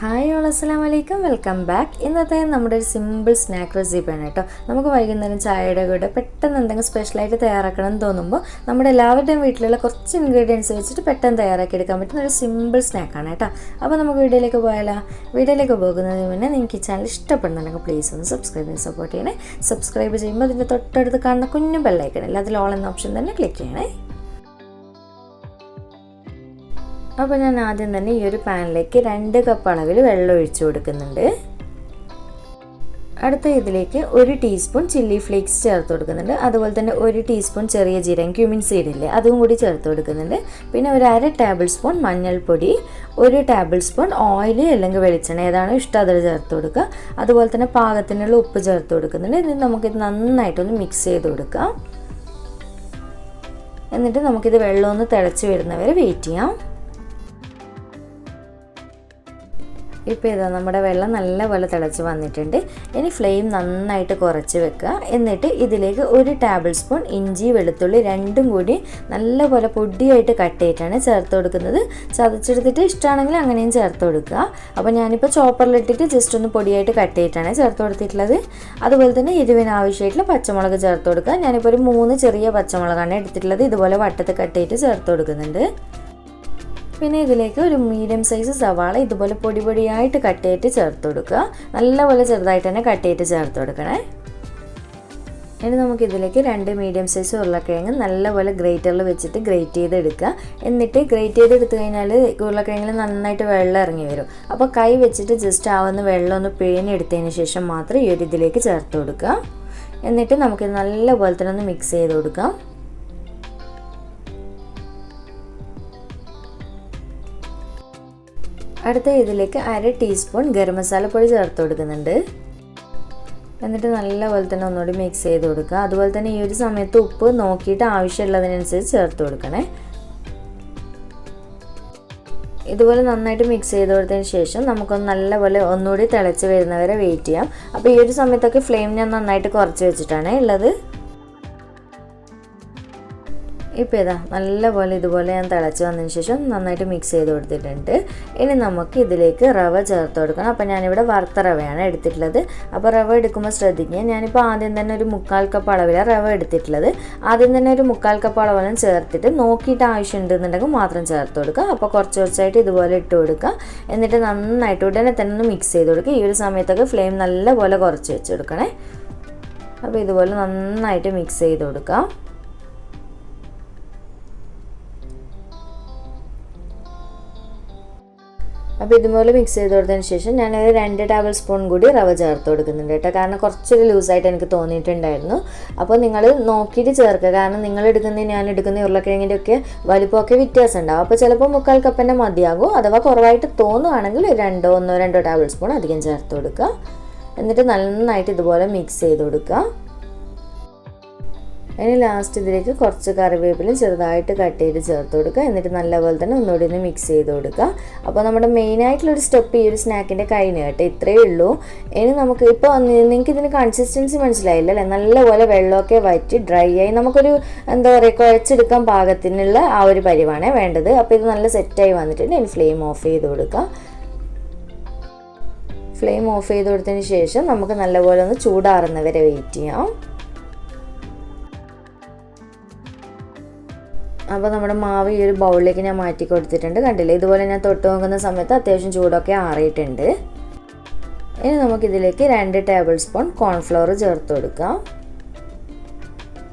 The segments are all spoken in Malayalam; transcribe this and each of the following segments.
ഹായ് ഓൾ അസ്സലാമു അലൈക്കും, വെൽക്കം ബാക്ക്. ഇന്നത്തെ നമ്മുടെ ഒരു സിമ്പിൾ സ്നാക്ക് റെസിപ്പിയാണ് കേട്ടോ. നമുക്ക് വൈകുന്നേരം ചായയുടെ കൂടെ പെട്ടെന്ന് എന്തെങ്കിലും സ്പെഷ്യലായിട്ട് തയ്യാറാക്കണം എന്ന് തോന്നുമ്പോൾ നമ്മുടെ എല്ലാവരുടെയും വീട്ടിലുള്ള കുറച്ച് ഇൻഗ്രീഡിയൻസ് വെച്ചിട്ട് പെട്ടെന്ന് തയ്യാറാക്കി എടുക്കാൻ പറ്റുന്ന ഒരു സിമ്പിൾ സ്നാക്കാണ് കേട്ടോ. അപ്പോൾ നമുക്ക് വീഡിയോയിലേക്ക് പോയാലോ. വീഡിയോയിലേക്ക് പോകുന്നതിന് മുന്നേ നിങ്ങൾക്ക് ഈ ചാനൽ ഇഷ്ടപ്പെടുന്നുണ്ടെങ്കിൽ പ്ലീസ് ഒന്ന് സബ്സ്ക്രൈബ് ചെയ്ത് സപ്പോർട്ട് ചെയ്യണേ. സബ്സ്ക്രൈബ് ചെയ്യുമ്പോൾ അതിൻ്റെ തൊട്ടടുത്ത് കാണുന്ന കുഞ്ഞു ബെല്ലൈക്കൺ അതിൽ ഓൾ എന്ന ഓപ്ഷൻ തന്നെ ക്ലിക്ക് ചെയ്യണേ. അപ്പോൾ ഞാൻ ആദ്യം തന്നെ ഈ ഒരു പാനിലേക്ക് 2 കപ്പ് അളവിൽ വെള്ളം ഒഴിച്ചു കൊടുക്കുന്നുണ്ട്. അടുത്ത ഇതിലേക്ക് 1 ടീസ്പൂൺ ചില്ലി ഫ്ലേക്സ് ചേർത്ത് കൊടുക്കുന്നുണ്ട്. അതുപോലെ തന്നെ 1 ടീസ്പൂൺ ചെറിയ ജീരകം ക്യുമിൻ സീഡില്ലേ അതും കൂടി ചേർത്ത് കൊടുക്കുന്നുണ്ട്. പിന്നെ ഒരു 1/2 ടേബിൾ സ്പൂൺ മഞ്ഞൾപ്പൊടി, 1 ടേബിൾ സ്പൂൺ ഓയിൽ അല്ലെങ്കിൽ വെളിച്ചെണ്ണ ഏതാണോ ഇഷ്ടം അതിൽ ചേർത്ത് കൊടുക്കുക. അതുപോലെ തന്നെ പാകത്തിനുള്ള ഉപ്പ് ചേർത്ത് കൊടുക്കുന്നുണ്ട്. എന്നിട്ട് നമുക്കിത് നന്നായിട്ടൊന്ന് മിക്സ് ചെയ്ത് കൊടുക്കാം. എന്നിട്ട് നമുക്കിത് വെള്ളം ഒന്ന് തിളച്ച് വരുന്നവരെ വെയിറ്റ് ചെയ്യാം. ഇപ്പോൾ ഇതാ നമ്മുടെ വെള്ളം നല്ലപോലെ തിളച്ച് വന്നിട്ടുണ്ട്. ഇനി ഫ്ലെയിം നന്നായിട്ട് കുറച്ച് വെക്കുക. എന്നിട്ട് ഇതിലേക്ക് 1 ടേബിൾ സ്പൂൺ ഇഞ്ചി വെളുത്തുള്ളി രണ്ടും കൂടി നല്ലപോലെ പൊടിയായിട്ട് കട്ട് ചെയ്തിട്ടാണ് ചേർത്ത് കൊടുക്കുന്നത്. ചതച്ചെടുത്തിട്ട് ഇഷ്ടമാണെങ്കിൽ അങ്ങനെയും ചേർത്ത് കൊടുക്കുക. അപ്പോൾ ഞാനിപ്പോൾ ചോപ്പറിലിട്ടിട്ട് ജസ്റ്റ് ഒന്ന് പൊടിയായിട്ട് കട്ട് ചെയ്തിട്ടാണ് ചേർത്ത് കൊടുത്തിട്ടുള്ളത്. അതുപോലെ തന്നെ എരിവിന് ആവശ്യമായിട്ടുള്ള പച്ചമുളക് ചേർത്ത് കൊടുക്കുക. ഞാനിപ്പോൾ ഒരു 3 ചെറിയ പച്ചമുളകാണ് എടുത്തിട്ടുള്ളത്. ഇതുപോലെ വട്ടത്ത് കട്ട് ചെയ്തിട്ട് ചേർത്ത് കൊടുക്കുന്നുണ്ട്. പിന്നെ ഇതിലേക്ക് ഒരു മീഡിയം സൈസ് സവാള ഇതുപോലെ പൊടിയായിട്ട് കട്ട് ചെയ്തിട്ട് ചേർത്ത് കൊടുക്കുക. നല്ലപോലെ ചെറുതായിട്ട് തന്നെ കട്ട് ചെയ്തിട്ട് ചേർത്ത് കൊടുക്കണേ. ഇനി നമുക്കിതിലേക്ക് 2 മീഡിയം സൈസ് ഉരുളക്കിഴങ്ങ് നല്ലപോലെ ഗ്രേറ്ററിൽ വെച്ചിട്ട് ഗ്രേറ്റ് ചെയ്തെടുക്കുക. എന്നിട്ട് ഗ്രേറ്റ് ചെയ്തെടുത്തു കഴിഞ്ഞാൽ ഉരുളക്കിഴങ്ങിൽ നന്നായിട്ട് വെള്ളം ഇറങ്ങി വരും. അപ്പോൾ കൈ വെച്ചിട്ട് ജസ്റ്റ് ആവുന്ന വെള്ളം ഒന്ന് പിഴിഞ്ഞെടുത്തതിന് ശേഷം മാത്രം ഈ ഒരു ഇതിലേക്ക് ചേർത്ത് കൊടുക്കുക. എന്നിട്ട് നമുക്കിത് നല്ലപോലെ തന്നെ ഒന്ന് മിക്സ് ചെയ്ത് കൊടുക്കാം. അടുത്ത ഇതിലേക്ക് 1/2 ടീസ്പൂൺ ഗരം മസാല പൊടി ചേർത്ത് കൊടുക്കുന്നുണ്ട്. എന്നിട്ട് നല്ലപോലെ തന്നെ ഒന്നുകൂടി മിക്സ് ചെയ്ത് കൊടുക്കുക. അതുപോലെ തന്നെ ഈ ഒരു സമയത്ത് ഉപ്പ് നോക്കിയിട്ട് ആവശ്യമുള്ളതിനനുസരിച്ച് ചേർത്ത് കൊടുക്കണേ. ഇതുപോലെ നന്നായിട്ട് മിക്സ് ചെയ്ത് കൊടുത്തതിന് ശേഷം നമുക്കൊന്ന് നല്ലപോലെ ഒന്നുകൂടി തിളച്ച് വരുന്നവരെ വെയിറ്റ് ചെയ്യാം. അപ്പോൾ ഈ ഒരു സമയത്തൊക്കെ ഫ്ലെയിം ഞാൻ നന്നായിട്ട് കുറച്ച് വെച്ചിട്ടാണ് ഉള്ളത്. ഇപ്പോൾ ഇതാ നല്ലപോലെ ഇതുപോലെ ഞാൻ തിളച്ച് വന്നതിന് ശേഷം നന്നായിട്ട് മിക്സ് ചെയ്ത് കൊടുത്തിട്ടുണ്ട്. ഇനി നമുക്ക് ഇതിലേക്ക് റവ ചേർത്ത് കൊടുക്കണം. അപ്പോൾ ഞാനിവിടെ വറുത്ത റവയാണ് എടുത്തിട്ടുള്ളത്. അപ്പോൾ റവ എടുക്കുമ്പോൾ ശ്രദ്ധിക്കുക. ഞാനിപ്പോൾ ആദ്യം തന്നെ ഒരു 1/4 കപ്പ് അളവിലാണ് റവ എടുത്തിട്ടുള്ളത്. ആദ്യം തന്നെ ഒരു 1/4 കപ്പ് അളവെല്ലാം ചേർത്തിട്ട് നോക്കിയിട്ട് ആവശ്യമുണ്ടെന്നുണ്ടെങ്കിൽ മാത്രം ചേർത്ത് കൊടുക്കുക. അപ്പോൾ കുറച്ചായിട്ട് ഇതുപോലെ ഇട്ട് കൊടുക്കുക. എന്നിട്ട് നന്നായിട്ട് ഉടനെ തന്നെ ഒന്ന് മിക്സ് ചെയ്ത് കൊടുക്കുക. ഈ ഒരു സമയത്തൊക്കെ ഫ്ലെയിം നല്ലപോലെ കുറച്ച് വെച്ച് കൊടുക്കണേ. അപ്പോൾ ഇതുപോലെ നന്നായിട്ട് മിക്സ് ചെയ്ത് കൊടുക്കുക. അപ്പോൾ ഇതുപോലെ മിക്സ് ചെയ്ത് കൊടുത്തതിന് ശേഷം ഞാനൊരു 2 ടേബിൾ സ്പൂൺ കൂടി റവ ചേർത്ത് കൊടുക്കുന്നുണ്ട് കേട്ടോ. കാരണം കുറച്ചൊരു ലൂസായിട്ട് എനിക്ക് തോന്നിയിട്ടുണ്ടായിരുന്നു. അപ്പോൾ നിങ്ങൾ നോക്കിയിട്ട് ചേർക്കുക. കാരണം നിങ്ങൾ ഞാൻ എടുക്കുന്ന ഉരുളക്കിഴങ്ങിൻ്റെ ഒക്കെ വലിപ്പമൊക്കെ വ്യത്യാസം ഉണ്ടാവും. അപ്പോൾ ചിലപ്പോൾ 1/4 കപ്പ് തന്നെ മതിയാകും. അഥവാ കുറവായിട്ട് തോന്നുകയാണെങ്കിൽ 1-2 ടേബിൾ സ്പൂൺ അധികം ചേർത്ത് കൊടുക്കുക. എന്നിട്ട് നന്നായിട്ട് ഇതുപോലെ മിക്സ് ചെയ്ത് കൊടുക്കുക. ഇനി ലാസ്റ്റ് ഇതിലേക്ക് കുറച്ച് കറിവേപ്പിലും ചെറുതായിട്ട് കട്ട് ചെയ്ത് ചേർത്ത് കൊടുക്കുക. എന്നിട്ട് നല്ലപോലെ തന്നെ ഒന്നുകൂടി ഒന്ന് മിക്സ് ചെയ്ത് കൊടുക്കുക. അപ്പോൾ നമ്മുടെ മെയിനായിട്ടുള്ളൊരു സ്റ്റെപ്പ് ഈ ഒരു സ്നാക്കിൻ്റെ കഴിഞ്ഞ് കേട്ടോ, ഇത്രയേ ഉള്ളൂ. ഇനി നമുക്ക് ഇപ്പോൾ നിങ്ങൾക്ക് ഇതിന് കൺസിസ്റ്റൻസി മനസ്സിലായില്ല അല്ലേ? നല്ലപോലെ വെള്ളമൊക്കെ വറ്റി ഡ്രൈ ആയി നമുക്കൊരു എന്താ പറയുക കുഴച്ചെടുക്കാൻ പാകത്തിനുള്ള ആ ഒരു പരിവാണ് വേണ്ടത്. അപ്പോൾ ഇത് നല്ല സെറ്റായി വന്നിട്ടുണ്ട്. ഇനി ഫ്ലെയിം ഓഫ് ചെയ്ത് കൊടുക്കുക. ഫ്ലെയിം ഓഫ് ചെയ്ത് കൊടുത്തതിന് ശേഷം നമുക്ക് നല്ലപോലെ ഒന്ന് ചൂടാറുന്നവരെ വെയിറ്റ് ചെയ്യാം. അപ്പോൾ നമ്മുടെ മാവ് ഈ ഒരു ബൗളിലേക്ക് ഞാൻ മാറ്റി കൊടുത്തിട്ടുണ്ട്. കണ്ടില്ലേ, ഇതുപോലെ ഞാൻ തൊട്ട് നോക്കുന്ന സമയത്ത് അത്യാവശ്യം ചൂടൊക്കെ ആറിയിട്ടുണ്ട്. ഇനി നമുക്കിതിലേക്ക് 2 ടേബിൾ സ്പൂൺ കോൺഫ്ലവർ ചേർത്ത് കൊടുക്കാം.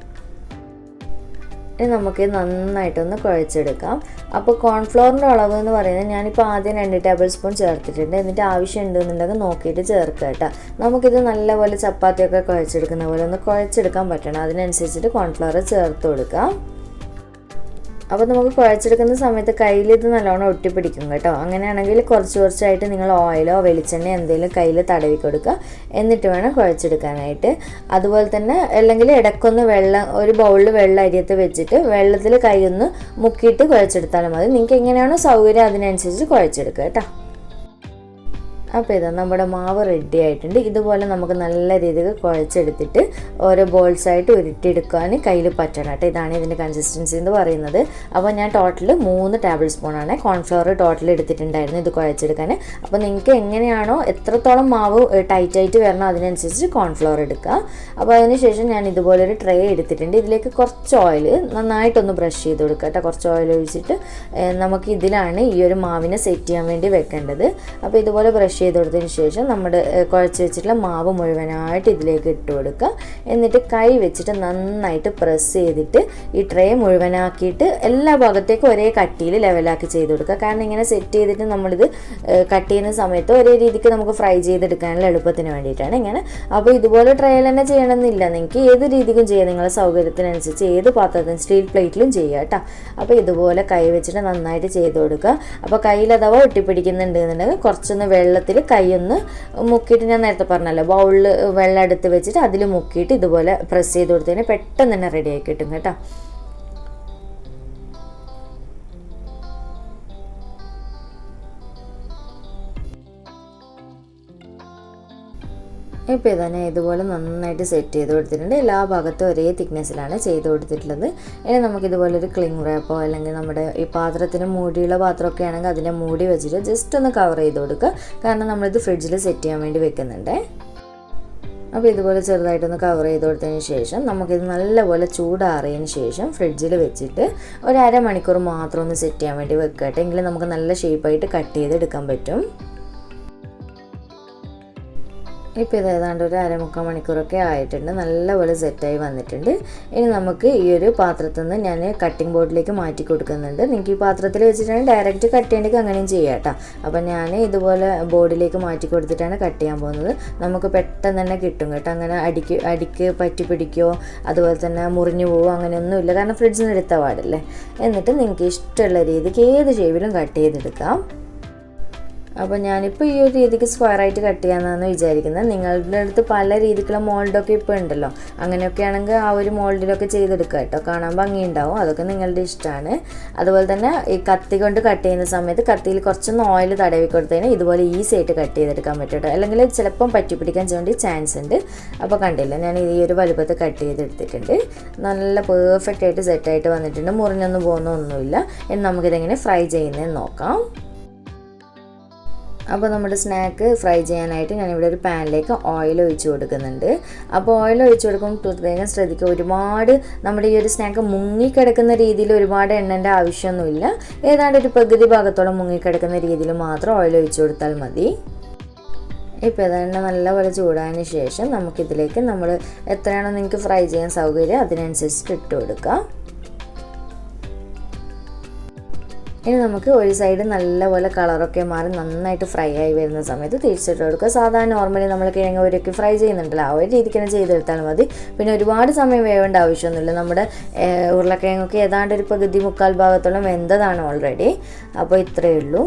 ഇനി നമുക്ക് നന്നായിട്ടൊന്ന് കുഴച്ചെടുക്കാം. അപ്പോൾ കോൺഫ്ലവറിൻ്റെ അളവ് എന്ന് പറയുന്നത് ഞാനിപ്പോൾ ആദ്യം 2 ടേബിൾ സ്പൂൺ ചേർത്തിട്ടുണ്ട്. എന്നിട്ട് ആവശ്യമുണ്ടെന്നുണ്ടെങ്കിൽ നോക്കിയിട്ട് ചേർക്കുക കേട്ടോ. നമുക്കിത് നല്ലപോലെ ചപ്പാത്തിയൊക്കെ കുഴച്ചെടുക്കുന്ന പോലെ ഒന്ന് കുഴച്ചെടുക്കാൻ പറ്റണം. അതിനനുസരിച്ചിട്ട് കോൺഫ്ലവർ ചേർത്ത് കൊടുക്കാം. അപ്പോൾ നമുക്ക് കുഴച്ചെടുക്കുന്ന സമയത്ത് കയ്യിൽ ഇത് നല്ലോണം ഒട്ടിപ്പിടിക്കും കേട്ടോ. അങ്ങനെയാണെങ്കിൽ കുറച്ചായിട്ട് നിങ്ങൾ ഓയിലോ വെളിച്ചെണ്ണയോ എന്തെങ്കിലും കയ്യിൽ തടവി കൊടുക്കുക. എന്നിട്ട് വേണം കുഴച്ചെടുക്കാനായിട്ട്. അതുപോലെ തന്നെ അല്ലെങ്കിൽ ഇടയ്ക്കൊന്ന് ഒരു ബൗളിൽ വെള്ളം അരിയത്ത് വെച്ചിട്ട് വെള്ളത്തിൽ കൈ ഒന്ന് മുക്കിയിട്ട് കുഴച്ചെടുത്താലും മതി. നിങ്ങൾക്ക് എങ്ങനെയാണോ സൗകര്യം അതിനനുസരിച്ച് കുഴച്ചെടുക്കുക കേട്ടോ. അപ്പോൾ ഇതാ നമ്മുടെ മാവ് റെഡി ആയിട്ടുണ്ട്. ഇതുപോലെ നമുക്ക് നല്ല രീതിയിൽ കുഴച്ചെടുത്തിട്ട് ഓരോ ബോൾസായിട്ട് ഉരുട്ടിയെടുക്കാൻ കയ്യിൽ പറ്റണം കേട്ടോ. ഇതാണ് ഇതിൻ്റെ കൺസിസ്റ്റൻസി എന്ന് പറയുന്നത്. അപ്പോൾ ഞാൻ ടോട്ടൽ 3 ടേബിൾ സ്പൂണാണ് കോൺഫ്ലവർ ടോട്ടൽ എടുത്തിട്ടുണ്ടായിരുന്നു ഇത് കുഴച്ചെടുക്കാൻ. അപ്പോൾ നിങ്ങൾക്ക് എങ്ങനെയാണോ എത്രത്തോളം മാവ് ടൈറ്റായിട്ട് വരണോ അതിനനുസരിച്ച് കോൺഫ്ലവർ എടുക്കുക. അപ്പോൾ അതിന് ശേഷം ഞാൻ ഇതുപോലൊരു ട്രേ എടുത്തിട്ടുണ്ട്. ഇതിലേക്ക് കുറച്ച് ഓയിൽ നന്നായിട്ടൊന്ന് ബ്രഷ് ചെയ്ത് കൊടുക്കുക കേട്ടോ. കുറച്ച് ഓയിൽ ഒഴിച്ചിട്ട് നമുക്ക് ഇതിലാണ് ഈ ഒരു മാവിനെ സെറ്റ് ചെയ്യാൻ വേണ്ടി വെക്കേണ്ടത്. അപ്പോൾ ഇതുപോലെ ബ്രഷ് ചെയ്ത് കൊടുത്തതിന് ശേഷം നമ്മുടെ കുഴച്ച് വെച്ചിട്ടുള്ള മാവ് മുഴുവനായിട്ട് ഇതിലേക്ക് ഇട്ട് കൊടുക്കുക. എന്നിട്ട് കൈ വെച്ചിട്ട് നന്നായിട്ട് പ്രസ് ചെയ്തിട്ട് ഈ ട്രേ മുഴുവനാക്കിയിട്ട് എല്ലാ ഭാഗത്തേക്കും ഒരേ കട്ടിയിൽ ലെവലാക്കി ചെയ്ത് കൊടുക്കുക. കാരണം ഇങ്ങനെ സെറ്റ് ചെയ്തിട്ട് നമ്മളിത് കട്ട് ചെയ്യുന്ന സമയത്ത് ഒരേ രീതിക്ക് നമുക്ക് ഫ്രൈ ചെയ്തെടുക്കാനുള്ള എളുപ്പത്തിന് വേണ്ടിയിട്ടാണ് ഇങ്ങനെ. അപ്പോൾ ഇതുപോലെ ട്രയൽ തന്നെ ചെയ്യണമെന്നില്ല, നിങ്ങൾക്ക് ഏത് രീതിക്കും ചെയ്യാം, നിങ്ങളുടെ സൗകര്യത്തിനനുസരിച്ച് ഏത് പാത്രത്തിനും സ്റ്റീൽ പ്ലേറ്റിലും ചെയ്യുക കേട്ടോ. അപ്പോൾ ഇതുപോലെ കൈ വെച്ചിട്ട് നന്നായിട്ട് ചെയ്ത് കൊടുക്കുക. അപ്പോൾ കയ്യിൽ അഥവാ ഒട്ടിപ്പിടിക്കുന്നുണ്ട് എന്നുണ്ടെങ്കിൽ കുറച്ചൊന്ന് വെള്ളത്തിൽ കൈയൊന്ന് മുക്കിയിട്ട്, ഞാൻ നേരത്തെ പറഞ്ഞല്ലോ ബൗളിൽ വെള്ളം എടുത്ത് വെച്ചിട്ട് അതിൽ മുക്കിയിട്ട് ഇതുപോലെ പ്രസ് ചെയ്ത് കൊടുത്തതിന് പെട്ടെന്ന് തന്നെ റെഡി ആയി കിട്ടും കേട്ടോ. ഇപ്പോൾ ഇതന്നെ ഇതുപോലെ നന്നായിട്ട് സെറ്റ് ചെയ്ത് കൊടുത്തിട്ടുണ്ട്. എല്ലാ ഭാഗത്തും ഒരേ തിക്നെസ്സിലാണ് ചെയ്ത് കൊടുത്തിട്ടുള്ളത്. ഇനി നമുക്കിതുപോലൊരു ക്ലിംഗ് റാപ്പോ അല്ലെങ്കിൽ നമ്മുടെ ഈ പാത്രത്തിന് മൂടിയുള്ള പാത്രമൊക്കെ ആണെങ്കിൽ അതിനെ മൂടി വെച്ചിട്ട് ജസ്റ്റ് ഒന്ന് കവർ ചെയ്ത് കൊടുക്കുക. കാരണം നമ്മളിത് ഫ്രിഡ്ജിൽ സെറ്റ് ചെയ്യാൻ വേണ്ടി വെക്കുന്നുണ്ട്. അപ്പോൾ ഇതുപോലെ ചെറുതായിട്ടൊന്ന് കവർ ചെയ്ത് കൊടുത്തതിന് ശേഷം നമുക്കിത് നല്ലപോലെ ചൂടാറിയതിന് ശേഷം ഫ്രിഡ്ജിൽ വെച്ചിട്ട് ഒരു അരമണിക്കൂർ മാത്രം ഒന്ന് സെറ്റ് ചെയ്യാൻ വേണ്ടി വെക്കുക. എങ്കിലും നമുക്ക് നല്ല ഷേപ്പായിട്ട് കട്ട് ചെയ്തെടുക്കാൻ പറ്റും. ഇപ്പോൾ ഇത് ഏതാണ്ട് ഒരു 1/4 മണിക്കൂറൊക്കെ ആയിട്ടുണ്ട്. നല്ലപോലെ സെറ്റായി വന്നിട്ടുണ്ട്. ഇനി നമുക്ക് ഈ ഒരു പാത്രത്തിൽ നിന്ന് ഞാൻ കട്ടിംഗ് ബോർഡിലേക്ക് മാറ്റി കൊടുക്കുന്നുണ്ട്. നിങ്ങൾക്ക് ഈ പാത്രത്തിൽ വെച്ചിട്ടാണ് ഡയറക്റ്റ് കട്ട് ചെയ്യേണ്ടെങ്കിൽ അങ്ങനെയും ചെയ്യാം കേട്ടോ. അപ്പോൾ ഞാൻ ഇതുപോലെ ബോർഡിലേക്ക് മാറ്റി കൊടുത്തിട്ടാണ് കട്ട് ചെയ്യാൻ പോകുന്നത്. നമുക്ക് പെട്ടെന്ന് തന്നെ കിട്ടും കേട്ടോ. അങ്ങനെ അടിക്ക് പറ്റി പിടിക്കുകയോ അതുപോലെ തന്നെ മുറിഞ്ഞു പോവുകയോ അങ്ങനെയൊന്നുമില്ല. കാരണം ഫ്രിഡ്ജിൽ നിന്ന് എടുത്ത പാടല്ലേ. എന്നിട്ട് നിങ്ങൾക്ക് ഇഷ്ടമുള്ള രീതിക്ക് ഏത് ഷേപ്പിലും കട്ട് ചെയ്തെടുക്കാം. അപ്പോൾ ഞാനിപ്പോൾ ഈ ഒരു രീതിക്ക് സ്ക്വയറായിട്ട് കട്ട് ചെയ്യാമെന്നാണ് വിചാരിക്കുന്നത്. നിങ്ങളുടെ അടുത്ത് പല രീതിക്കുള്ള മോൾഡൊക്കെ ഇപ്പോൾ ഉണ്ടല്ലോ. അങ്ങനെയൊക്കെ ആണെങ്കിൽ ആ ഒരു മോൾഡിലൊക്കെ ചെയ്തെടുക്കുക കേട്ടോ. കാണാൻ ഭംഗിയുണ്ടാവും. അതൊക്കെ നിങ്ങളുടെ ഇഷ്ടമാണ്. അതുപോലെ തന്നെ ഈ കത്തി കൊണ്ട് കട്ട് ചെയ്യുന്ന സമയത്ത് കത്തിയിൽ കുറച്ചൊന്ന് ഓയിൽ തടവി കൊടുത്തതിന് ഇതുപോലെ ഈസി ആയിട്ട് കട്ട് ചെയ്തെടുക്കാൻ പറ്റും കേട്ടോ. അല്ലെങ്കിൽ ചിലപ്പം പറ്റി പിടിക്കാൻ വേണ്ടി ചാൻസ് ഉണ്ട്. അപ്പോൾ കണ്ടില്ല, ഞാൻ ഈ ഒരു വലുപ്പത്തിൽ കട്ട് ചെയ്തെടുത്തിട്ടുണ്ട്. നല്ല പെർഫെക്റ്റ് ആയിട്ട് സെറ്റായിട്ട് വന്നിട്ടുണ്ട്. മുറിഞ്ഞൊന്നും പോകുന്നൊന്നുമില്ല. ഇനി നമുക്കിതെങ്ങനെ ഫ്രൈ ചെയ്യുന്നതെന്ന് നോക്കാം. അപ്പോൾ നമ്മുടെ സ്നാക്ക് ഫ്രൈ ചെയ്യാനായിട്ട് ഞാനിവിടെ ഒരു പാനിലേക്ക് ഓയിൽ ഒഴിച്ച് കൊടുക്കുന്നുണ്ട്. അപ്പോൾ ഓയിൽ ഒഴിച്ച് കൊടുക്കുമ്പോൾ പ്രത്യേകം ശ്രദ്ധിക്കുക, ഒരുപാട് നമ്മുടെ ഈ ഒരു സ്നാക്ക് മുങ്ങിക്കിടക്കുന്ന രീതിയിൽ ഒരുപാട് എണ്ണേൻ്റെ ആവശ്യമൊന്നുമില്ല. ഏതാണ്ട് ഒരു പകുതി ഭാഗത്തോളം മുങ്ങിക്കിടക്കുന്ന രീതിയിൽ മാത്രം ഓയിൽ ഒഴിച്ച് കൊടുത്താൽ മതി. ഇപ്പോൾ എണ്ണ നല്ലപോലെ ചൂടായതിന് ശേഷം നമുക്കിതിലേക്ക് നമ്മൾ എത്രയാണോ നിങ്ങൾക്ക് ഫ്രൈ ചെയ്യാൻ സൗകര്യം അതിനനുസരിച്ചിട്ട് ഇട്ട് കൊടുക്കുക. ഇനി നമുക്ക് ഒരു സൈഡ് നല്ലപോലെ കളറൊക്കെ മാറി നന്നായിട്ട് ഫ്രൈ ആയി വരുന്ന സമയത്ത് തിരിച്ചിട്ട് കൊടുക്കുക. സാധാരണ നോർമലി നമ്മൾ കിഴങ്ങ് ഒരുക്കി ഫ്രൈ ചെയ്യുന്നുണ്ടല്ലോ, ആ ഒരു രീതിക്ക് തന്നെ ചെയ്തെടുത്താൽ മതി. പിന്നെ ഒരുപാട് സമയം വേവേണ്ട ആവശ്യമൊന്നുമില്ല. നമ്മുടെ ഉരുളക്കിഴങ്ങൊക്കെ ഏതാണ്ട് ഒരു പകുതി 3/4 ഭാഗത്തോളം വെന്തതാണ് ഓൾറെഡി. അപ്പോൾ ഇത്രയേ ഉള്ളൂ.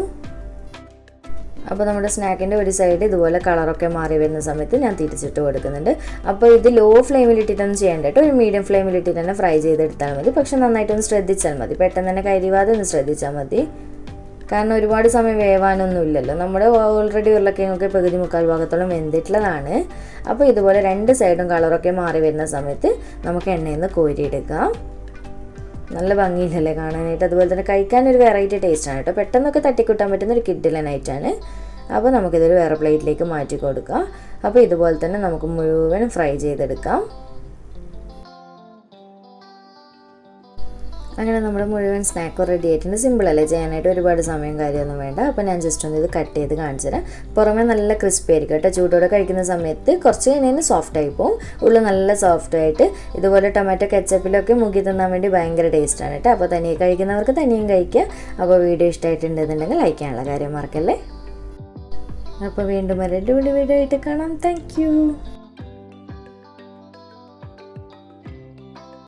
അപ്പോൾ നമ്മുടെ സ്നാക്കിൻ്റെ ഒരു സൈഡ് ഇതുപോലെ കളറൊക്കെ മാറി വരുന്ന സമയത്ത് ഞാൻ തിരിച്ചിട്ട് കൊടുക്കുന്നുണ്ട്. അപ്പോൾ ഇത് ലോ ഫ്ലെയിമിലിട്ടിട്ടൊന്നും ചെയ്യേണ്ട കേട്ടോ. ഒരു മീഡിയം ഫ്ലെയിമിലിട്ടിട്ട് തന്നെ ഫ്രൈ ചെയ്തെടുത്താൽ മതി. പക്ഷെ നന്നായിട്ടൊന്ന് ശ്രദ്ധിച്ചാൽ മതി, പെട്ടെന്ന് തന്നെ കരിവാതെ ഒന്ന് ശ്രദ്ധിച്ചാൽ മതി. കാരണം ഒരുപാട് സമയം വേവാനൊന്നും ഇല്ലല്ലോ. നമ്മുടെ ഓൾറെഡി ഉരുളക്കിഴങ്ങൊക്കെ പകുതി 3/4 ഭാഗത്തോളം വെന്തിട്ടുള്ളതാണ്. അപ്പോൾ ഇതുപോലെ 2 സൈഡും കളറൊക്കെ മാറി വരുന്ന സമയത്ത് നമുക്ക് എണ്ണയിൽ നിന്ന് കോരിയെടുക്കാം. നല്ല ഭംഗിയില്ലല്ലേ കാണാനായിട്ട്. അതുപോലെ തന്നെ കഴിക്കാനൊരു വെറൈറ്റി ടേസ്റ്റാണ് കേട്ടോ. പെട്ടെന്നൊക്കെ തട്ടിക്കൂട്ടാൻ പറ്റുന്ന ഒരു കിഡിലൻ ഐറ്റാണ്. അപ്പോൾ നമുക്കിതൊരു വേറെ പ്ലേറ്റിലേക്ക് മാറ്റി കൊടുക്കാം. അപ്പോൾ ഇതുപോലെ തന്നെ നമുക്ക് മുഴുവൻ ഫ്രൈ ചെയ്തെടുക്കാം. അങ്ങനെ നമ്മുടെ മുഴുവൻ സ്നാക്ക് റെഡി ആയിട്ടുണ്ട്. സിമ്പിളല്ലേ ചെയ്യാനായിട്ട്, ഒരുപാട് സമയം കാര്യമൊന്നും വേണ്ട. അപ്പോൾ ഞാൻ ജസ്റ്റ് ഒന്ന് ഇത് കട്ട് ചെയ്ത് കാണിച്ചു തരാം. പുറമേ നല്ല ക്രിസ്പി ആയിരിക്കും കേട്ടോ. ചൂടോടെ കഴിക്കുന്ന സമയത്ത് കുറച്ച് കഴിഞ്ഞാൽ സോഫ്റ്റ് ആയി പോകും. ഉള്ളിൽ നല്ല സോഫ്റ്റ് ആയിട്ട് ഇതുപോലെ ടൊമാറ്റോ കെച്ചപ്പിലൊക്കെ മുക്കി തിന്നാൻ വേണ്ടി ഭയങ്കര ടേസ്റ്റാണ് കേട്ടോ. അപ്പോൾ തനിയെ കഴിക്കുന്നവർക്ക് തനിയും കഴിക്കുക. അപ്പോൾ വീഡിയോ ഇഷ്ടമായിട്ടുണ്ടെന്നുണ്ടെങ്കിൽ ലൈക്ക് ചെയ്യാനുള്ള കാര്യം മറക്കല്ലേ. അപ്പോൾ വീണ്ടും ഒരു അടിപൊളി വീഡിയോ ആയിട്ട് കാണാം. Thank you.